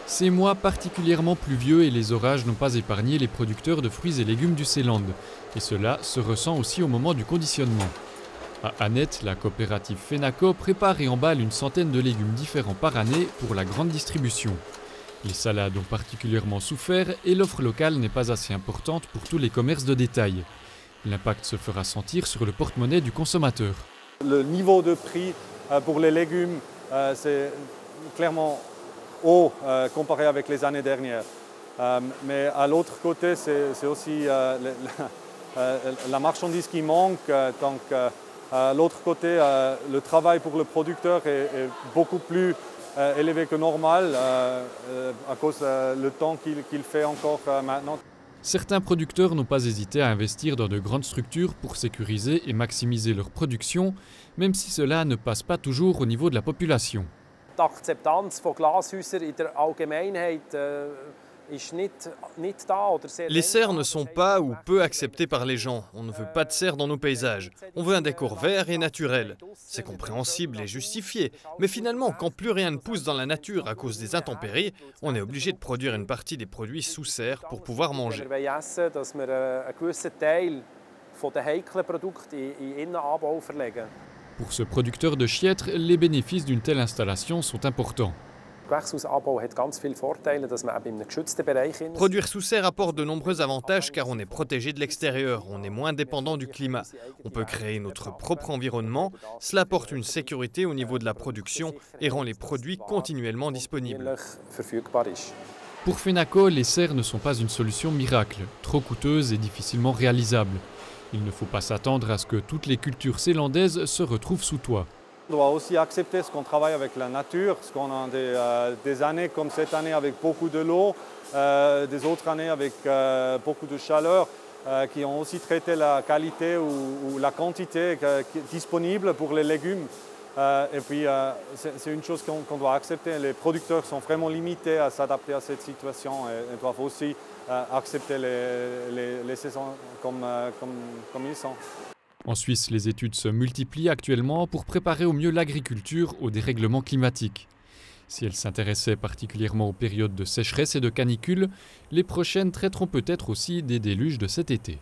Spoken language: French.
Ces mois particulièrement pluvieux et les orages n'ont pas épargné les producteurs de fruits et légumes du Seeland. Et cela se ressent aussi au moment du conditionnement. À Annette, la coopérative Fenaco prépare et emballe une centaine de légumes différents par année pour la grande distribution. Les salades ont particulièrement souffert et l'offre locale n'est pas assez importante pour tous les commerces de détail. L'impact se fera sentir sur le porte-monnaie du consommateur. Le niveau de prix pour les légumes, c'est clairement haut comparé avec les années dernières. Mais à l'autre côté, c'est aussi la marchandise qui manque. Donc, à l'autre côté, le travail pour le producteur est beaucoup plus élevé que normal à cause du temps qu'il fait encore maintenant. Certains producteurs n'ont pas hésité à investir dans de grandes structures pour sécuriser et maximiser leur production, même si cela ne passe pas toujours au niveau de la population. L'acceptance von Glashäusern in der Allgemeinheit ist nicht da oder sehr. Les serres ne sont pas ou peu acceptées par les gens. On ne veut pas de serres dans nos paysages. On veut un décor vert et naturel. C'est compréhensible et justifié. Mais finalement, quand plus rien ne pousse dans la nature à cause des intempéries, on est obligé de produire une partie des produits sous serre pour pouvoir manger. Pour ce producteur de chiètres, les bénéfices d'une telle installation sont importants. Produire sous serre apporte de nombreux avantages car on est protégé de l'extérieur, on est moins dépendant du climat. On peut créer notre propre environnement, cela apporte une sécurité au niveau de la production et rend les produits continuellement disponibles. Pour Fenaco, les serres ne sont pas une solution miracle, trop coûteuse et difficilement réalisable. Il ne faut pas s'attendre à ce que toutes les cultures zélandaises se retrouvent sous toit. On doit aussi accepter ce qu'on travaille avec la nature, parce qu'on a des années comme cette année avec beaucoup de l'eau, des autres années avec beaucoup de chaleur, qui ont aussi traité la qualité ou la quantité disponible pour les légumes. Et puis c'est une chose qu'on doit accepter. Les producteurs sont vraiment limités à s'adapter à cette situation et doivent aussi accepter les saisons comme ils sont. En Suisse, les études se multiplient actuellement pour préparer au mieux l'agriculture au dérèglement climatique. Si elles s'intéressaient particulièrement aux périodes de sécheresse et de canicule, les prochaines traiteront peut-être aussi des déluges de cet été.